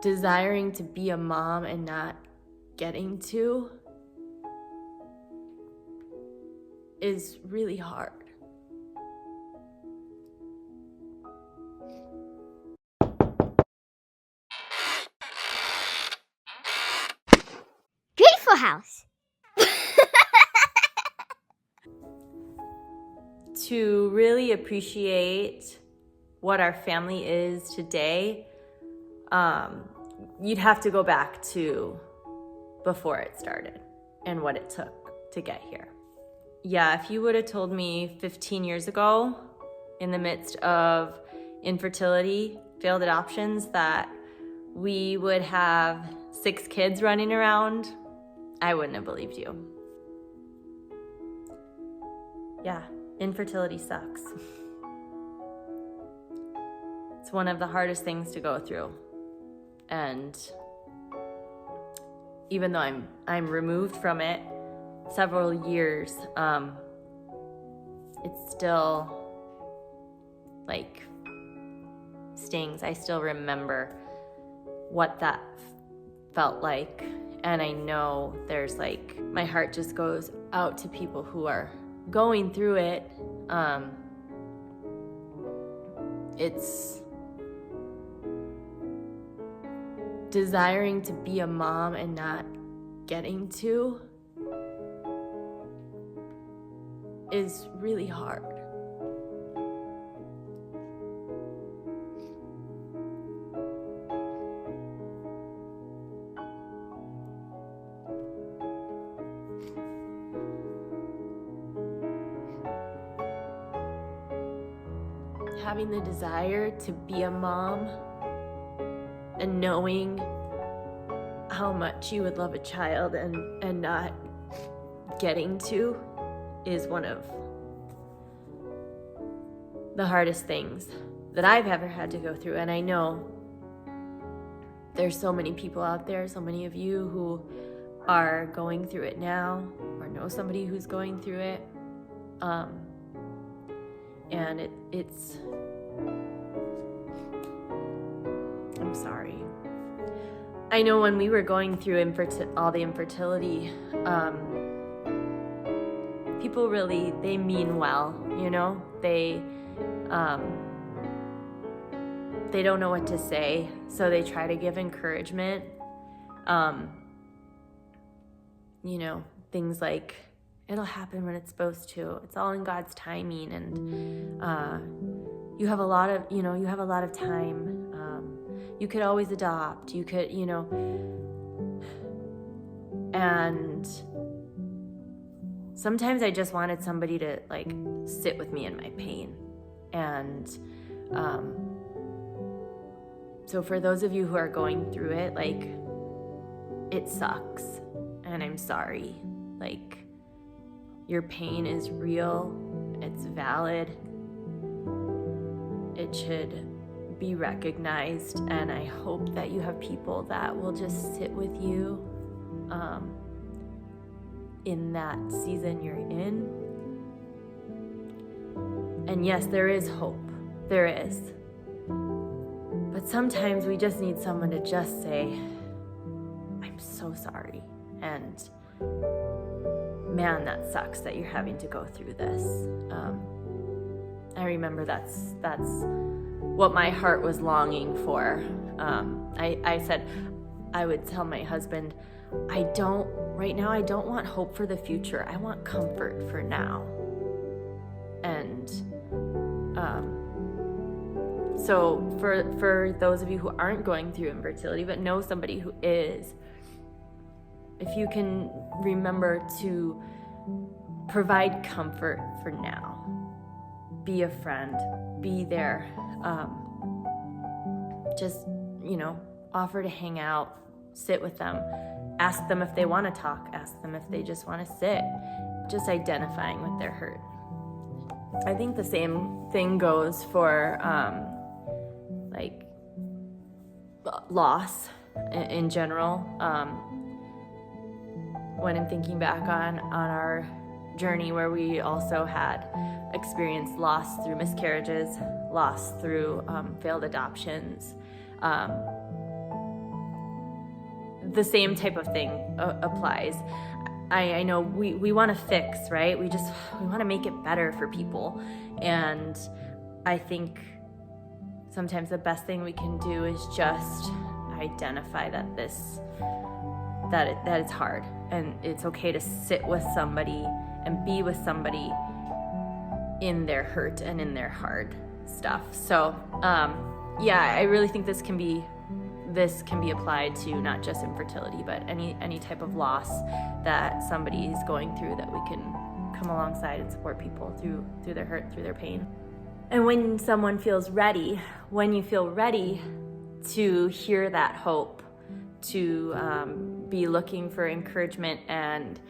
desiring to be a mom and not getting to is really hard. Grateful House. To really appreciate what our family is today, you'd have to go back to before it started and what it took to get here. Yeah, if you would have told me 15 years ago, in the midst of infertility, failed adoptions, that we would have 6 kids running around, I wouldn't have believed you. Yeah, infertility sucks. It's one of the hardest things to go through. And even though I'm removed from it several years, it still stings. I still remember what that felt like. And I know there's my heart just goes out to people who are going through it. It's desiring to be a mom and not getting to is really hard. Having the desire to be a mom and knowing how much you would love a child and not getting to is one of the hardest things that I've ever had to go through. And I know there's so many people out there, so many of you who are going through it now or know somebody who's going through it. And it's I'm sorry. I know when we were going through all the infertility, people really, they mean well, they don't know what to say, so they try to give encouragement. Things like, it'll happen when it's supposed to. It's all in God's timing, and you have a lot of time. You could always adopt. You could, and sometimes I just wanted somebody to sit with me in my pain. And so for those of you who are going through it, it sucks, and I'm sorry. Your pain is real, it's valid, it should be recognized, and I hope that you have people that will just sit with you in that season you're in. And yes, there is hope, there is. But sometimes we just need someone to just say, I'm so sorry, and man, that sucks that you're having to go through this. I remember that's what my heart was longing for. I said, I would tell my husband, right now I don't want hope for the future. I want comfort for now. And so for those of you who aren't going through infertility but know somebody who is, if you can remember to provide comfort for now, be a friend, be there, just, offer to hang out, sit with them, ask them if they want to talk, ask them if they just want to sit, just identifying with their hurt. I think the same thing goes for loss in general. When I'm thinking back on our journey, where we also had experienced loss through miscarriages, loss through failed adoptions, the same type of thing applies. I know we want to fix, right? We want to make it better for people. And I think sometimes the best thing we can do is just identify that it's hard, and it's okay to sit with somebody and be with somebody in their hurt and in their hard stuff. So I really think this can be applied to not just infertility, but any type of loss that somebody is going through, that we can come alongside and support people through their hurt, through their pain. And when someone feels ready, when you feel ready to hear that hope, to be looking for encouragement and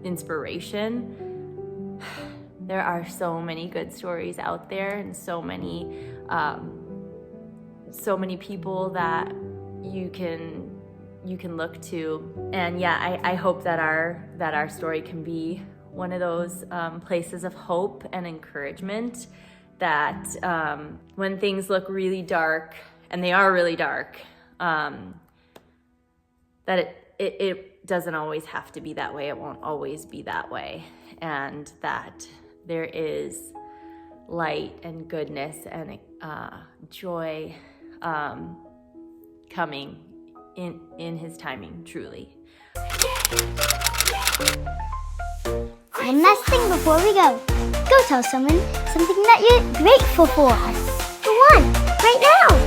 inspiration, there are so many good stories out there, and so many people that you can look to. And I hope that our story can be one of those places of hope and encouragement, that when things look really dark, and they are really dark, that it doesn't always have to be that way. It won't always be that way. And that there is light and goodness and joy coming in his timing, truly. One last thing before we go. Go tell someone something that you're grateful for. Go on, right now.